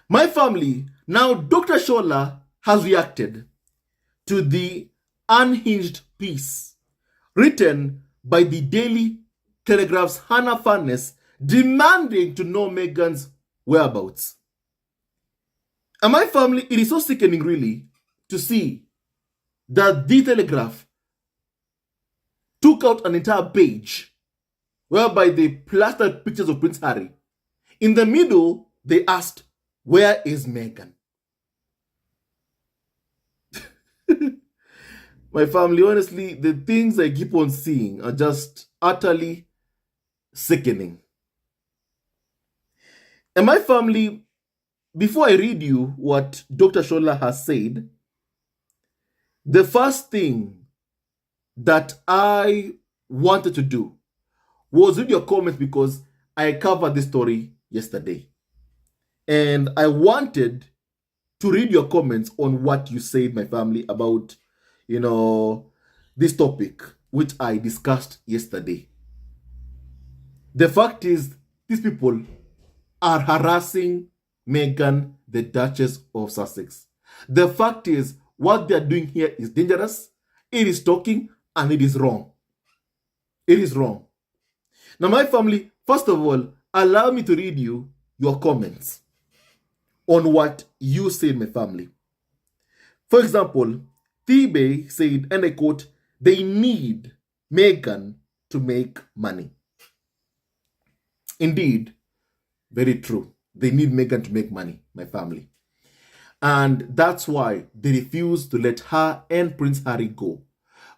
My family, now Dr. Shola has reacted to the Unhinged piece written by the Daily Telegraph's Hannah Furness demanding to know Meghan's whereabouts. And my family, it is so sickening really to see that the Telegraph took out an entire page whereby they plastered pictures of Prince Harry. In the middle, they asked, "Where is Meghan?" My family, honestly, the things I keep on seeing are just utterly sickening. And my family, before I read you what Dr. Shola has said, the first thing that I wanted to do was read your comments because I covered this story yesterday. And I wanted to read your comments on what you said, my family, about, this topic, which I discussed yesterday. The fact is, these people are harassing Meghan, the Duchess of Sussex. The fact is, what they're doing here is dangerous, it is stalking, and it is wrong. It is wrong. Now, my family, first of all, allow me to read you your comments on what you said, my family. For example, Thibe said, and I quote, "They need Meghan to make money." Indeed, very true. They need Meghan to make money, my family. And that's why they refuse to let her and Prince Harry go.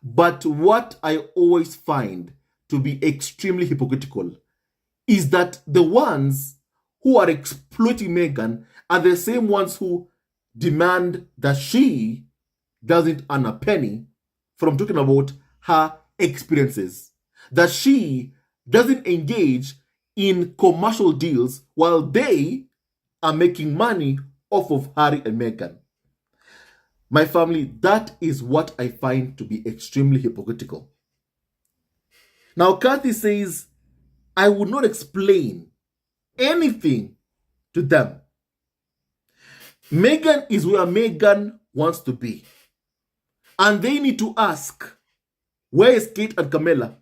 But what I always find to be extremely hypocritical is that the ones who are exploiting Meghan are the same ones who demand that she doesn't earn a penny from talking about her experiences, that she doesn't engage in commercial deals while they are making money off of Harry and Meghan. My family, that is what I find to be extremely hypocritical. Now, Kathy says, "I would not explain anything to them. Meghan is where Meghan wants to be. And they need to ask, where is Kate and Camilla?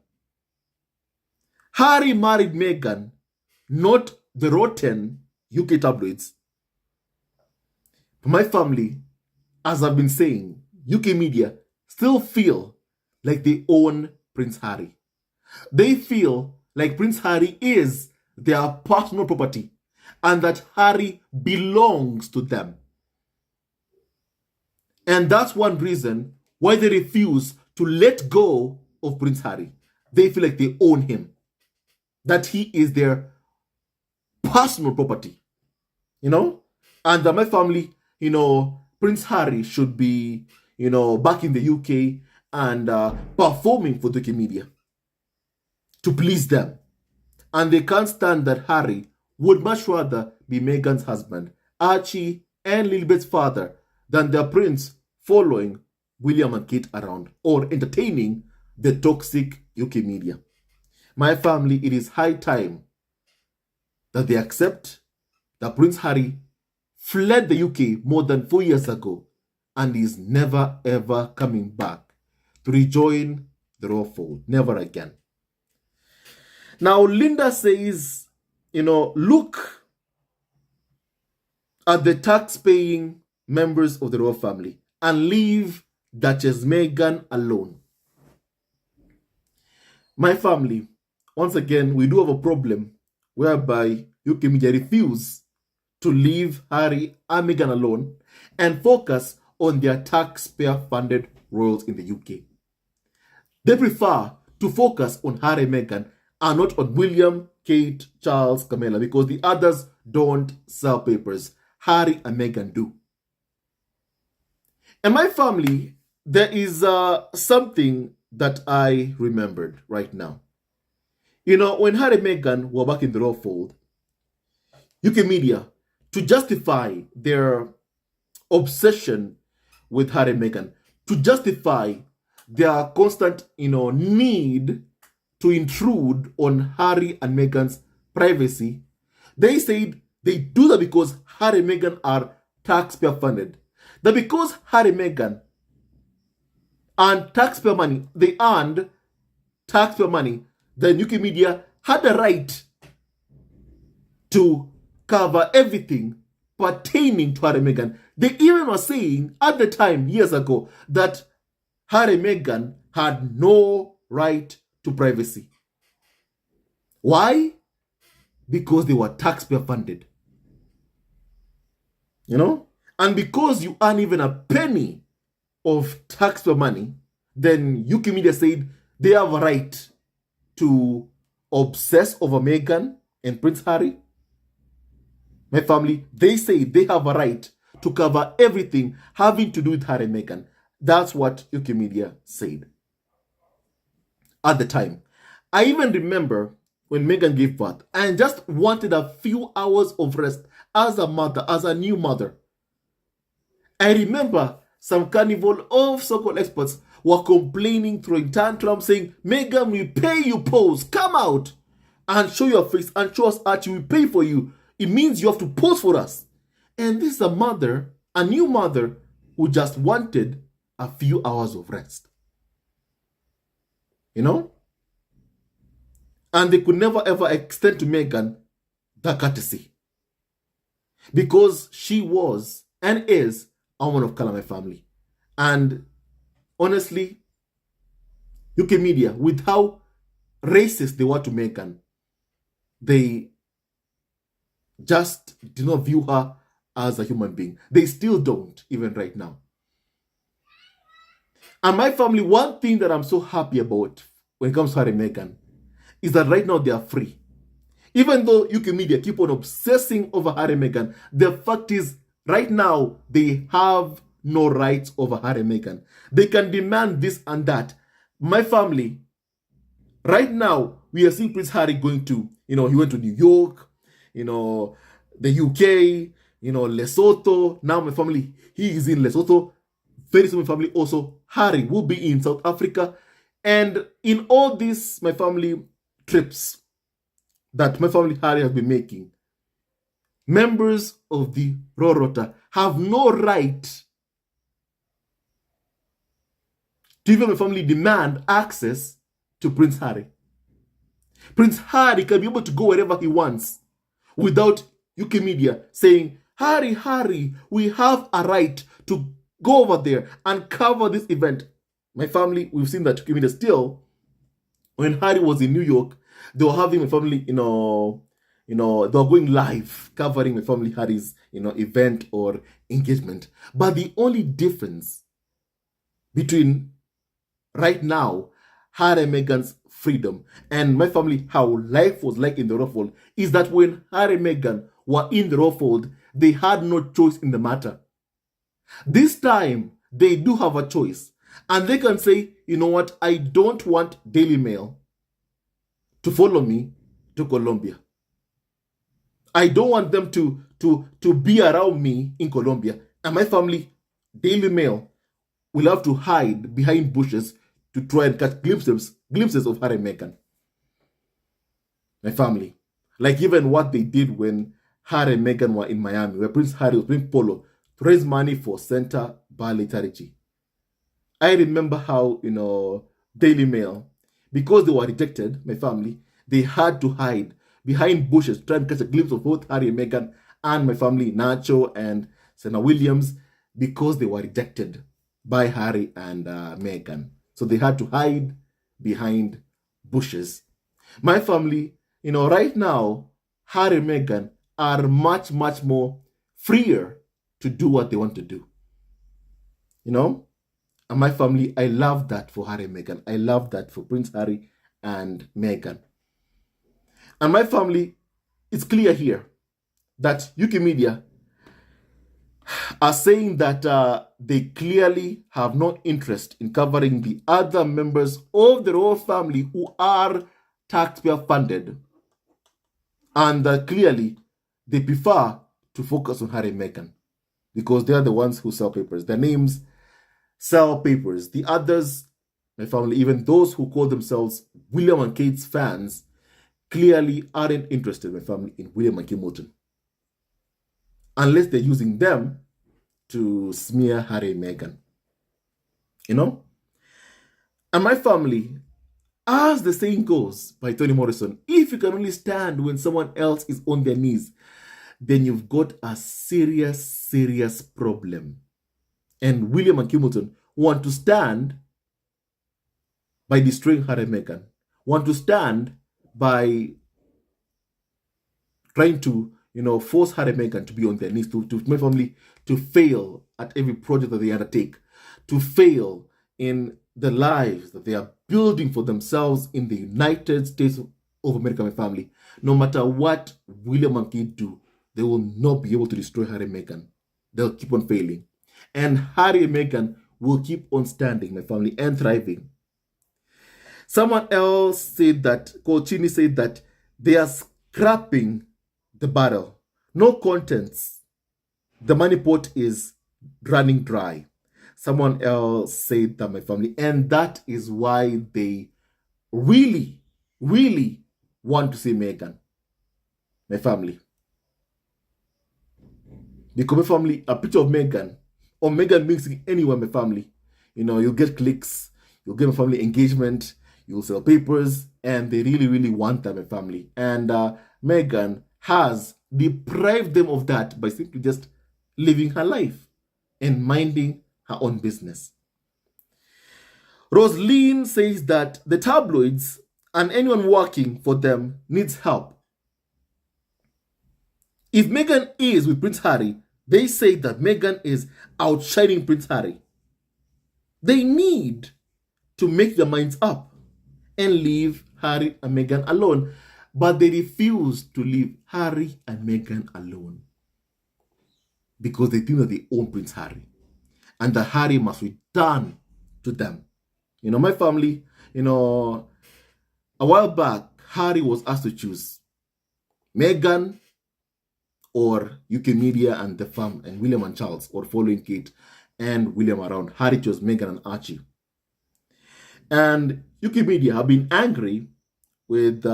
Harry married Meghan, not the rotten UK tabloids." My family, as I've been saying, UK media still feel like they own Prince Harry. They feel like Prince Harry is their personal property and that Harry belongs to them. And that's one reason why they refuse to let go of Prince Harry. They feel like they own him, that he is their personal property, and that my family, Prince Harry should be, back in the UK and performing for the UK media to please them. And they can't stand that Harry would much rather be Meghan's husband, Archie, and Lilibet's father than their prince following William and Kate around or entertaining the toxic UK media. My family, it is high time that they accept that Prince Harry fled the UK more than 4 years ago and is never ever coming back to rejoin the royal fold. Never again. Now, Linda says, look at the tax-paying members of the royal family and leave Duchess Meghan alone. My family, once again, we do have a problem whereby UK media refuse to leave Harry and Meghan alone and focus on their taxpayer-funded royals in the UK. They prefer to focus on Harry and Meghan and not on William, Kate, Charles, Camilla, because the others don't sell papers. Harry and Meghan do. And my family, there is something that I remembered right now. When Harry and Meghan were back in the royal fold, UK media, to justify their obsession with Harry and Meghan, to justify their constant, need to intrude on Harry and Meghan's privacy, they said They do that because Harry and Meghan are taxpayer funded. That because Harry and Meghan earned taxpayer money, they earned taxpayer money, the UK media had the right to cover everything pertaining to Harry and Meghan. They even were saying at the time, years ago, that Harry and Meghan had no right to privacy. Why? Because they were taxpayer funded. And because you earn even a penny of taxpayer money, then UK media said they have a right to obsess over Meghan and Prince Harry. My family, they say they have a right to cover everything having to do with Harry and Meghan. That's what UK media said at the time. I even remember when Meghan gave birth and just wanted a few hours of rest as a mother, as a new mother. I remember some carnival of so-called experts were complaining, throwing tantrums, saying, Meghan, we pay you pose, come out and show your face and show us art, we pay for you. It means you have to pose for us. And this is a mother, a new mother, who just wanted a few hours of rest. And they could never ever extend to Meghan that courtesy. Because she was and is a woman of color, my family. And honestly, UK media, with how racist they were to Meghan, they just do not view her as a human being. They still don't, even right now. And my family, one thing that I'm so happy about when it comes to Harry and Meghan is that right now they are free. Even though UK media keep on obsessing over Harry and Meghan, the fact is, right now, they have no rights over Harry and Meghan. They can demand this and that. My family, right now, we are seeing Prince Harry going to, he went to New York, the UK, Lesotho. Now my family, he is in Lesotho. Very soon my family also, Harry will be in South Africa. And in all these, my family trips that my family Harry has been making, members of the Royal Rota have no right to even my family demand access to Prince Harry. Prince Harry can be able to go wherever he wants without UK media saying, Harry, we have a right to go over there and cover this event. My family, we've seen that UK media still, when Harry was in New York, they were having my family, they were going live, covering my family Harry's, event or engagement. But the only difference between right now, Harry and Meghan's freedom and my family, how life was like in the Royal Fold, is that when Harry and Meghan were in the Royal Fold, they had no choice in the matter. This time, they do have a choice. And they can say, you know what, I don't want Daily Mail to follow me to Colombia. I don't want them to be around me in Colombia. And my family, Daily Mail, will have to hide behind bushes to try and catch glimpses of Harry and Meghan. My family. Like even what they did when Harry and Meghan were in Miami, where Prince Harry was playing polo to raise money for Center Ballet Charity. I remember how, Daily Mail, because they were rejected, my family, they had to hide behind bushes to try and catch a glimpse of both Harry and Meghan and my family, Nacho and Serena Williams, because they were rejected by Harry and Meghan. So they had to hide behind bushes. My family, right now, Harry and Meghan are much, much more freer to do what they want to do. And my family, I love that for Harry and Meghan. I love that for Prince Harry and Meghan. And my family, it's clear here that UK media are saying that they clearly have no interest in covering the other members of the royal family who are taxpayer funded. And clearly, they prefer to focus on Harry and Meghan because they are the ones who sell papers. Their names sell papers. The others, my family, even those who call themselves William and Kate's fans, clearly aren't interested, my family, in William and Kate Moulton. unless they're using them to smear Harry and Meghan. You know? And my family, as the saying goes by Toni Morrison, if you can only stand when someone else is on their knees, then you've got a serious, serious problem. And William and Kimilton want to stand by destroying Harry and Meghan, want to stand by trying to, force Harry and Meghan to be on their knees, to my family to fail at every project that they undertake, to fail in the lives that they are building for themselves in the United States of America, my family. No matter what William and Kate do, they will not be able to destroy Harry and Meghan. They'll keep on failing. And Harry and Meghan will keep on standing, my family, and thriving. Someone else said that, Colchini said that they are scrapping the battle. No contents. The money pot is running dry. Someone else said that, my family, and that is why they really, really want to see Meghan, my family. Because my family, a picture of Meghan, or Meghan mixing anywhere, my family, you'll get clicks, you'll get my family engagement, you'll sell papers, and they really, really want that, my family. And Meghan has deprived them of that by simply just living her life and minding her own business. Rosaline says that the tabloids and anyone working for them needs help. If Meghan is with Prince Harry, they say that Meghan is outshining Prince Harry. They need to make their minds up and leave Harry and Meghan alone. But they refuse to leave Harry and Meghan alone because they think that they own Prince Harry and that Harry must return to them. My family, a while back, Harry was asked to choose Meghan or UK media and the firm and William and Charles, or following Kate and William around. Harry chose Meghan and Archie. And UK media have been angry with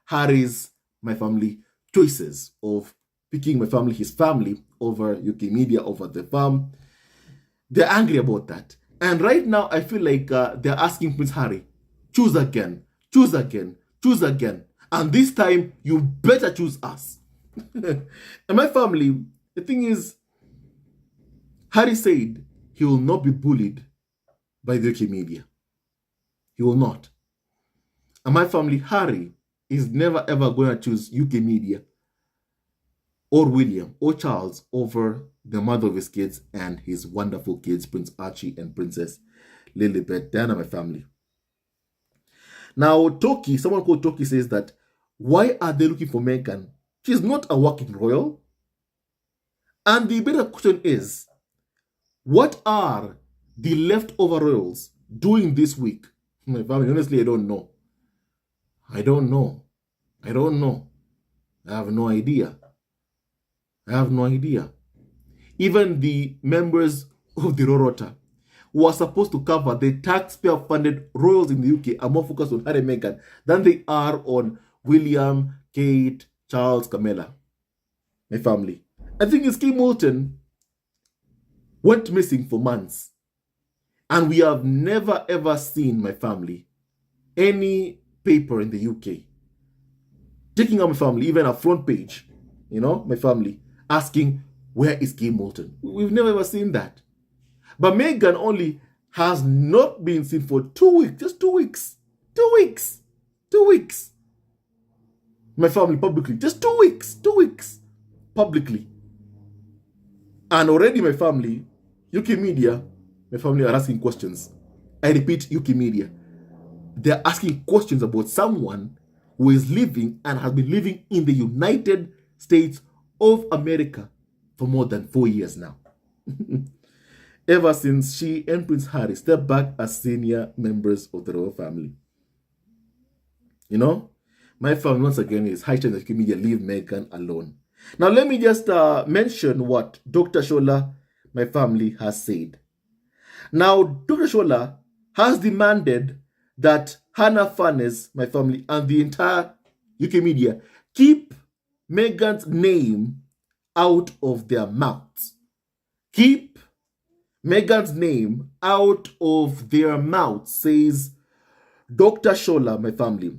Harry's, my family, choices of picking my family, his family, over UK media, over the farm. They're angry about that. And right now, I feel like they're asking Prince Harry, choose again, choose again, choose again. And this time, you better choose us. And my family, the thing is, Harry said he will not be bullied by the UK media. He will not. And my family, Harry, is never ever going to choose UK media or William or Charles over the mother of his kids and his wonderful kids, Prince Archie and Princess Lilibet. Diana, my family. Now, Toki, someone called Toki, says that, why are they looking for Meghan? She's not a working royal. And the better question is, what are the leftover royals doing this week? My family, honestly, I don't know. I don't know. I have no idea. Even the members of the Rorota who are supposed to cover the taxpayer-funded royals in the UK are more focused on Harry and Meghan than they are on William, Kate, Charles, Camilla. My family. I think it's Kim Moulton went missing for months. And we have never ever seen, my family, any paper in the UK taking out my family, even a front page, my family, asking, where is Kim Moulton? We've never ever seen that. But Meghan only has not been seen for 2 weeks, just 2 weeks. 2 weeks. 2 weeks. My family publicly, just 2 weeks. 2 weeks. Publicly. And already my family, UK media, my family are asking questions. I repeat, UK media. They're asking questions about someone who is living and has been living in the United States of America for more than 4 years now. Ever since she and Prince Harry stepped back as senior members of the royal family. My family, once again, is high time that UK media leave Meghan alone. Now, let me just mention what Dr. Shola, my family, has said. Now, Dr. Shola has demanded that Hannah Furness, my family, and the entire UK media keep Meghan's name out of their mouths. Keep Meghan's name out of their mouths, says Dr. Shola, my family,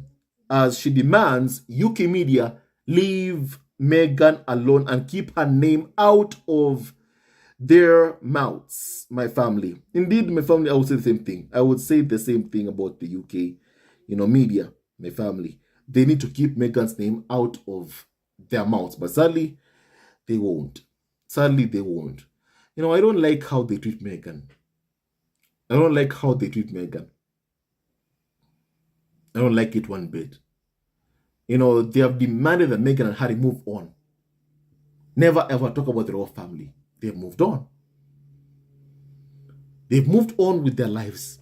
as she demands UK media leave Meghan alone and keep her name out of their mouths, my family. Indeed, my family, I would say the same thing. I would say the same thing about the UK, media, my family. They need to keep Meghan's name out of their mouths, but sadly, they won't. Sadly, they won't. I don't like how they treat Meghan. I don't like how they treat Meghan. I don't like it one bit. They have demanded that Meghan and Harry move on. Never ever talk about the royal family. They've moved on. They've moved on with their lives.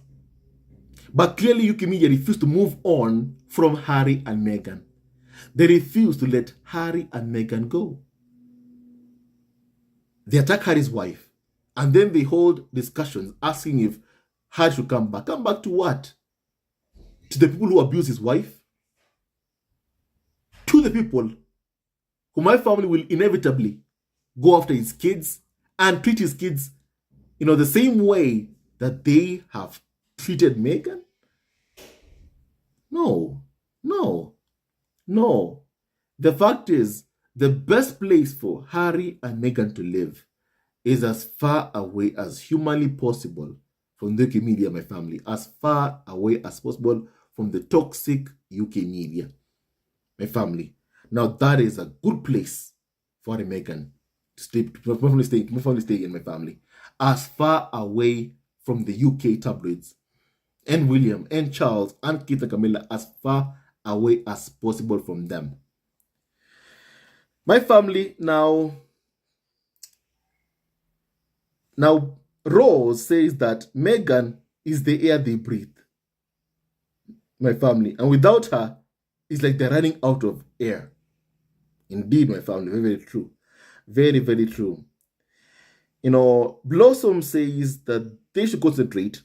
But clearly UK media refuse to move on from Harry and Meghan. They refuse to let Harry and Meghan go. They attack Harry's wife. And then they hold discussions asking if Harry should come back. Come back to what? To the people who abuse his wife? To the people who my family will inevitably go after his kids and treat his kids, the same way that they have treated Meghan? No. The fact is, the best place for Harry and Meghan to live is as far away as humanly possible from the UK media, my family. As far away as possible from the toxic UK media, my family. Now, that is a good place for Harry and Meghan to stay, my family stay in, my family. As far away from the UK tabloids, and William, and Charles, and Kate and Camilla, as far away as possible from them. My family, now Rose says that Meghan is the air they breathe. My family. And without her, it's like they're running out of air. Indeed, my family. Very, very true. Very, very true. Blossom says that they should concentrate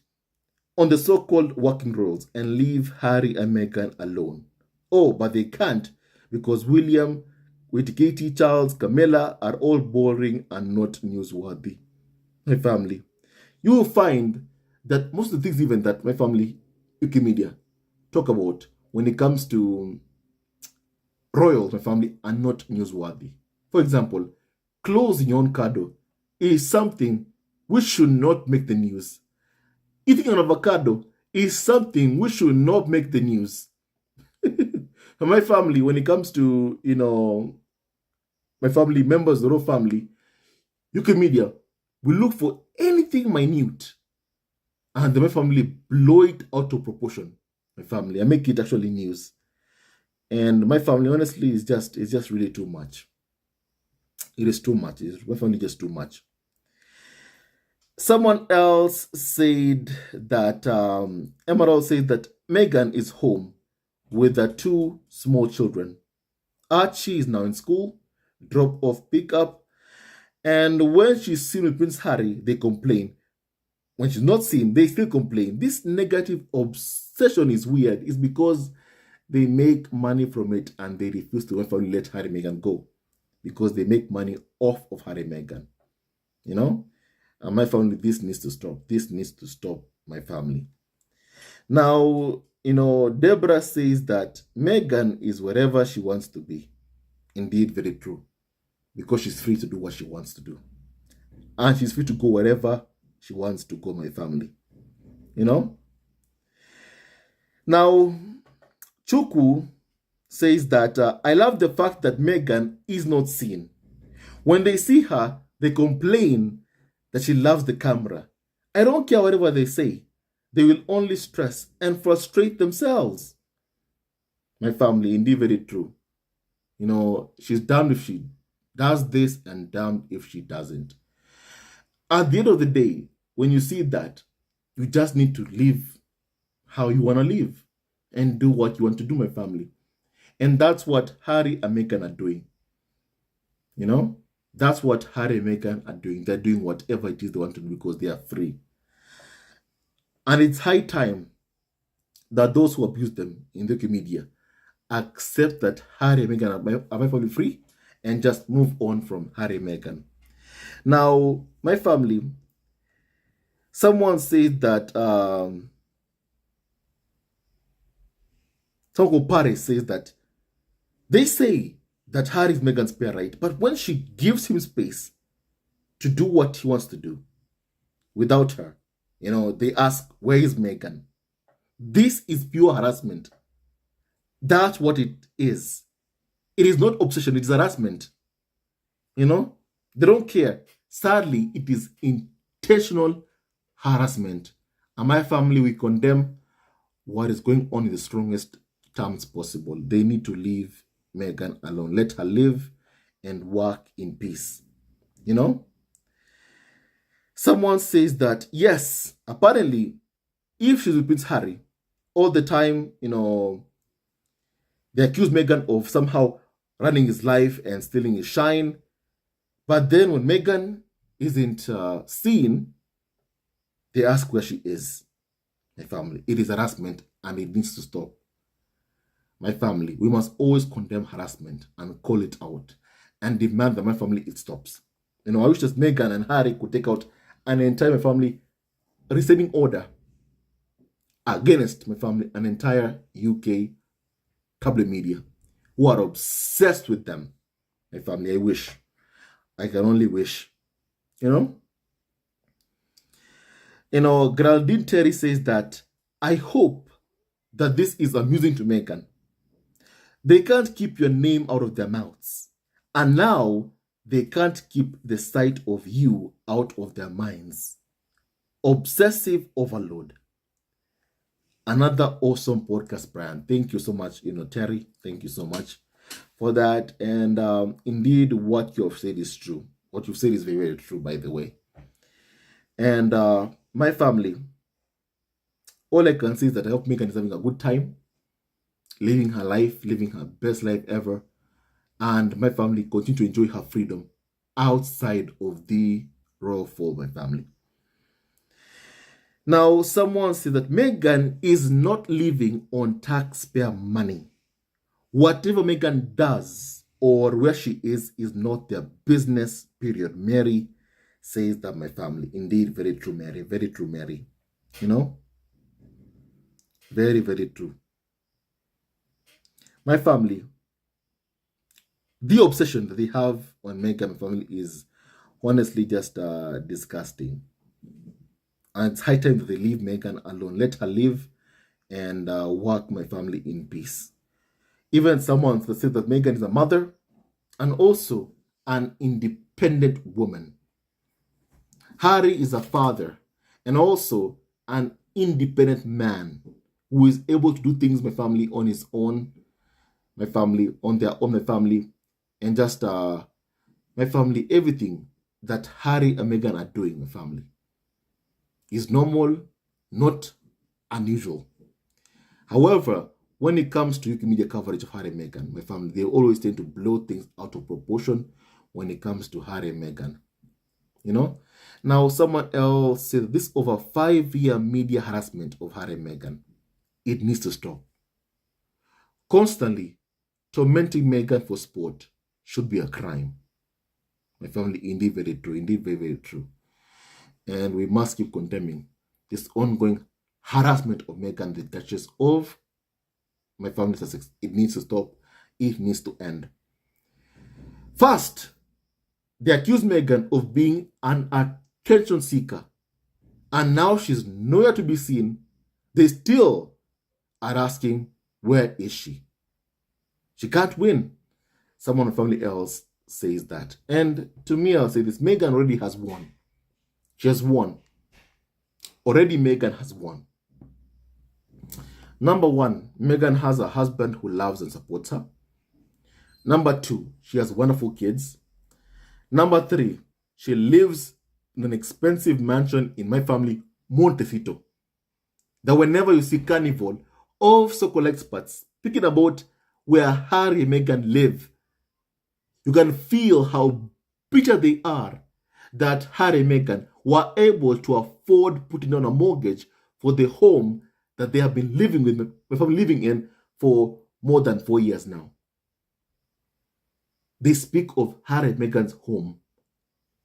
on the so-called working roles and leave Harry and Meghan alone. Oh, but they can't, because William, with Katie, Charles, Camilla are all boring and not newsworthy. My family. You will find that most of the things even that my family, UK media, talk about when it comes to royals, my family, are not newsworthy. For example, clothes in your own cardo is something which should not make the news. Eating an avocado is something which should not make the news. My family, when it comes to, my family members, the royal family, UK media, we look for anything minute and my family blow it out of proportion. My family, I make it actually news. And my family, honestly, is just really too much. It is too much. My family just too much. Someone else said that, Emerald said that Meghan is home with her 2 small children. Archie is now in school, drop off, pick up. And when she's seen with Prince Harry, they complain. When she's not seen, they still complain. This negative obsession is weird. It's because they make money from it and they refuse to let Harry and Meghan go. Because they make money off of Harry and Meghan. And my family, this needs to stop. This needs to stop, my family. Now, Deborah says that Meghan is wherever she wants to be. Indeed, very true. Because she's free to do what she wants to do. And she's free to go wherever she wants to go, my family. Now, Chuku says that, I love the fact that Meghan is not seen. When they see her, they complain that she loves the camera. I don't care whatever they say. They will only stress and frustrate themselves. My family, indeed very true. She's damned if she does this and damned if she doesn't. At the end of the day, when you see that, you just need to live how you want to live and do what you want to do, my family. And that's what Harry and Meghan are doing. That's what Harry and Meghan are doing. They're doing whatever it is they want to do because they are free. And it's high time that those who abuse them in the media accept that Harry and Meghan are my family free and just move on from Harry and Meghan. Now, my family, someone said that, someone Paris says that, they say that Harry is Meghan's spare right, but when she gives him space to do what he wants to do without her, they ask, where is Meghan? This is pure harassment. That's what it is. It is not obsession, it is harassment. They don't care. Sadly, it is intentional harassment. And my family, we condemn what is going on in the strongest terms possible. They need to leave Meghan alone. Let her live and work in peace. Someone says that, yes, apparently, if she's with Prince Harry all the time, they accuse Meghan of somehow running his life and stealing his shine. But then when Meghan isn't seen, they ask where she is. My family, it is harassment and it needs to stop. My family, we must always condemn harassment and call it out and demand that my family, it stops. I wish that Meghan and Harry could take out an entire family restraining order against my family, an entire UK tabloid media who are obsessed with them. My family, I wish. I can only wish. Geraldine Terry says that, I hope that this is amusing to Meghan. They can't keep your name out of their mouths. And now they can't keep the sight of you out of their minds. Obsessive overload. Another awesome podcast, Brian. Thank you so much, Terry. Thank you so much for that. And indeed, what you have said is true. What you've said is very, very true, by the way. And my family, all I can say is that I hope Meghan is having a good time, living her life, living her best life ever. And my family continue to enjoy her freedom outside of the royal fold, my family. Now, someone said that Meghan is not living on taxpayer money. Whatever Meghan does or where she is not their business, period. Mary says that, my family. Indeed, very true, Mary. Very true, Mary. Very, very true. My family, the obsession that they have on Meghan, my family, is honestly just disgusting. And it's high time that they leave Meghan alone. Let her live and work, my family, in peace. Even someone that said that Meghan is a mother and also an independent woman. Harry is a father and also an independent man who is able to do things, my family, on his own, my family, on their own, my family, and just, my family, everything that Harry and Meghan are doing, my family, is normal, not unusual. However, when it comes to UK media coverage of Harry and Meghan, my family, they always tend to blow things out of proportion when it comes to Harry and Meghan. Now, someone else said this over 5-year media harassment of Harry and Meghan, it needs to stop. Constantly tormenting Meghan for sport should be a crime. My family, indeed very true, indeed very, very true. And we must keep condemning this ongoing harassment of Meghan, the Duchess of my family Sussex. It needs to stop. It needs to end. First, they accuse Meghan of being an attention seeker. And now she's nowhere to be seen. They still are asking, where is she? She can't win. Someone in the family else says that. And to me, I'll say this. Meghan already has won. She has won. Already Meghan has won. Number one, Meghan has a husband who loves and supports her. Number two, she has wonderful kids. Number three, she lives in an expensive mansion in my family, Montecito. That whenever you see Carnival of so-called experts speaking about where Harry and Meghan live, you can feel how bitter they are that Harry and Meghan were able to afford putting on a mortgage for the home that they have been living with, my family living in for more than 4 years now. They speak of Harry and Meghan's home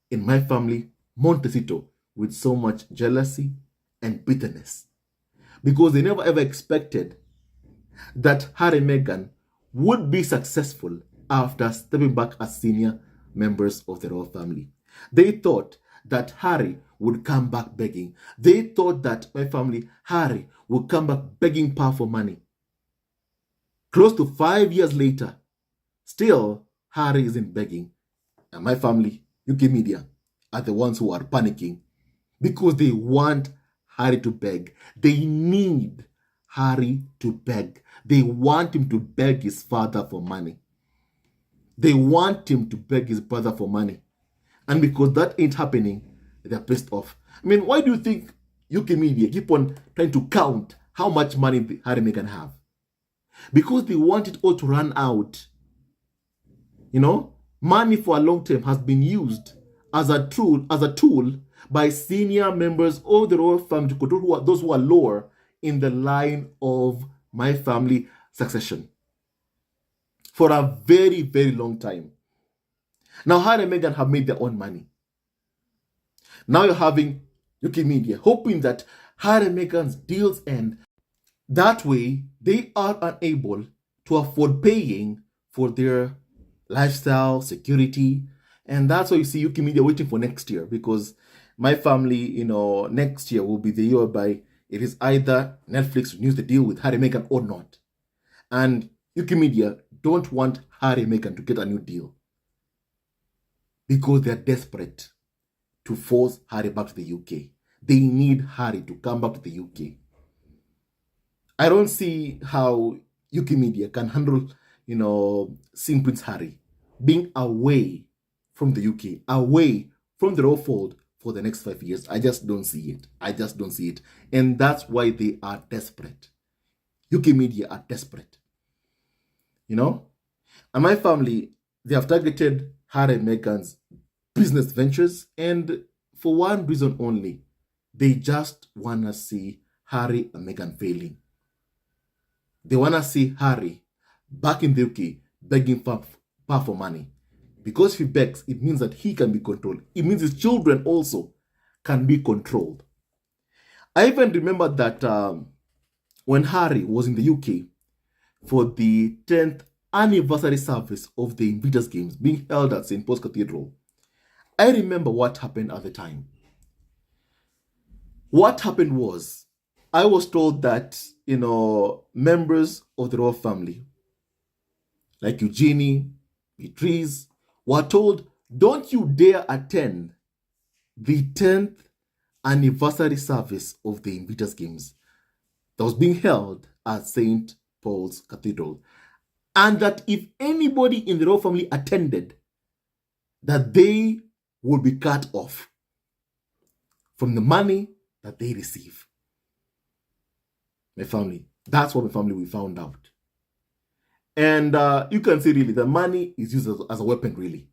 in my family, Montecito, with so much jealousy and bitterness because they never ever expected that Harry and Meghan would be successful after stepping back as senior members of the royal family. They thought that Harry would come back begging. They thought that my family, Harry, would come back begging power for money. Close to 5 years later, still Harry isn't begging. And my family, UK media, are the ones who are panicking because they want Harry to beg. They need Harry to beg. They want him to beg his father for money. They want him to beg his brother for money. And because that ain't happening, they're pissed off. I mean, why do you think UK media keep on trying to count how much money Harry and Meghan have? Because they want it all to run out. You know, money for a long time has been used as a tool by senior members of the royal family to control those who are lower in the line of my family succession for a very, very long time. Now, Harry and Meghan have made their own money. Now you're having UK media hoping that Harry and Meghan's deals end. That way, they are unable to afford paying for their lifestyle, security, and that's why you see UK media waiting for next year, because my family, next year will be the year by it is either Netflix renews the deal with Harry and Meghan or not. And UK media don't want Harry and Meghan to get a new deal because they're desperate to force Harry back to the UK. They need Harry to come back to the UK. I don't see how UK media can handle, seeing Prince Harry being away from the UK, away from the royal fold for the next 5 years. I just don't see it. I just don't see it. And that's why they are desperate. UK media are desperate. And my family, they have targeted Harry and Meghan's business ventures, and for one reason only. They just want to see Harry and Meghan failing. They want to see Harry back in the UK begging for money. Because if he begs, it means that he can be controlled. It means his children also can be controlled. I even remember that when Harry was in the UK for the 10th anniversary service of the Invictus Games being held at St. Paul's Cathedral, I remember what happened at the time. What happened was, I was told that, members of the royal family, like Eugenie, Beatrice, were told, don't you dare attend the 10th anniversary service of the Invictus Games that was being held at St. Paul's Cathedral. And that if anybody in the royal family attended, that they would be cut off from the money that they receive. My family, that's what my family we found out. And you can see really the money is used as a weapon, really.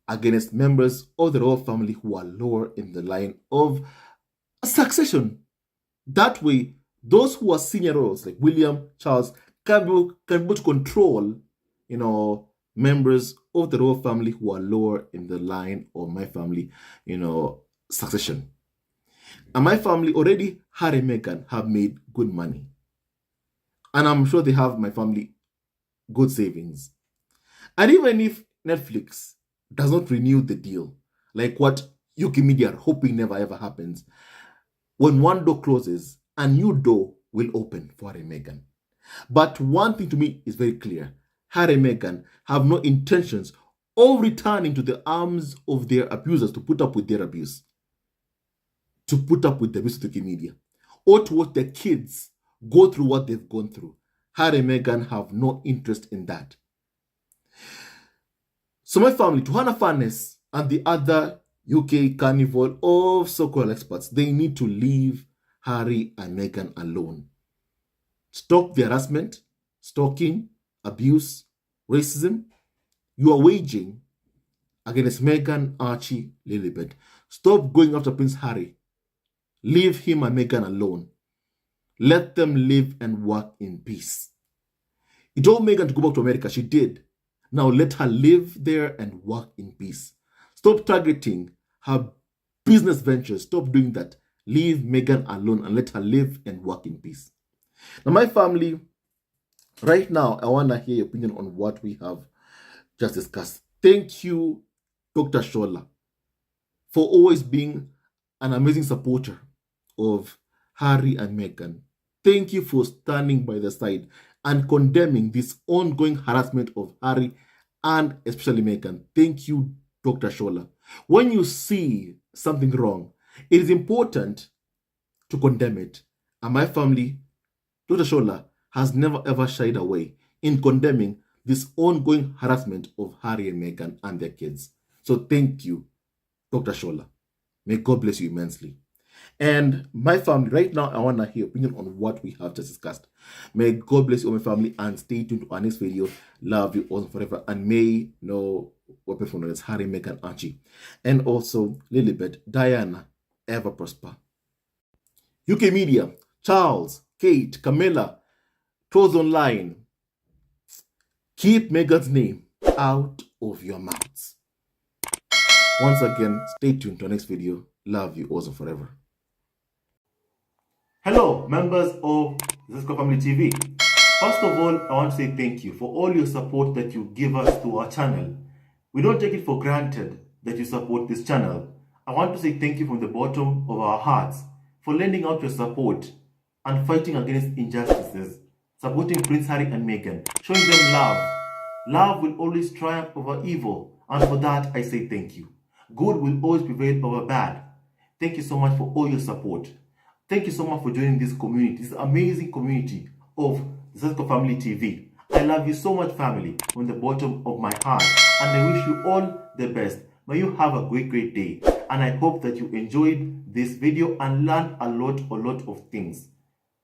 Against members of the royal family who are lower in the line of succession. That way, those who are senior royals like William, Charles, can be able to control, members of the royal family who are lower in the line of my family, succession. And my family already, Harry and Meghan, have made good money. And I'm sure they have, my family, good savings. And even if Netflix does not renew the deal, like what UK media are hoping never ever happens, when one door closes, a new door will open for Harry and Meghan. But one thing to me is very clear. Harry and Meghan have no intentions of returning to the arms of their abusers to put up with their abuse, to put up with the abuse of the media, or to watch their kids go through what they've gone through. Harry and Meghan have no interest in that. So my family, to Hannah Furness and the other UK carnival of so-called experts, they need to leave Harry and Meghan alone. Stop the harassment, stalking, abuse, racism you are waging against Meghan, Archie, Lilibet. Stop going after Prince Harry. Leave him and Meghan alone. Let them live and work in peace. He told Meghan to go back to America. She did. Now let her live there and work in peace. Stop targeting her business ventures. Stop doing that. Leave Meghan alone and let her live and work in peace. Now, my family, right now, I want to hear your opinion on what we have just discussed. Thank you, Dr. Shola, for always being an amazing supporter of Harry and Meghan. Thank you for standing by the side and condemning this ongoing harassment of Harry and especially Meghan. Thank you, Dr. Shola. When you see something wrong, it is important to condemn it. And my family, Dr. Shola, has never ever shied away in condemning this ongoing harassment of Harry and Meghan and their kids. So thank you, Dr. Shola. May God bless you immensely. And my family, right now, I want to hear your opinion on what we have just discussed. May God bless you, my family, and stay tuned to our next video. Love you all forever. And may no weapon from us, Harry, Meghan, Archie, and also Lilibet, Diana, ever prosper. UK media, Charles, Kate, Camilla, Trolls Online. Keep Meghan's name out of your mouths. Once again, stay tuned to our next video. Love you also forever. Hello, members of Zesco Family TV. First of all, I want to say thank you for all your support that you give us to our channel. We don't take it for granted that you support this channel. I want to say thank you from the bottom of our hearts for lending out your support and fighting against injustices, supporting Prince Harry and Meghan, showing them love. Love will always triumph over evil, and for that I say thank you. Good will always prevail over bad. Thank you so much for all your support. Thank you so much for joining this community, this amazing community of Zesco Family TV. I love you so much, family, from the bottom of my heart, and I wish you all the best. May you have a great day, and I hope that you enjoyed this video and learned a lot of things.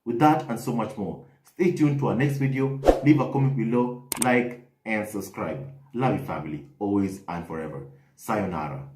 With that and so much more, stay tuned to our next video. Leave a comment below, like and subscribe. Love you, family, always and forever. Sayonara.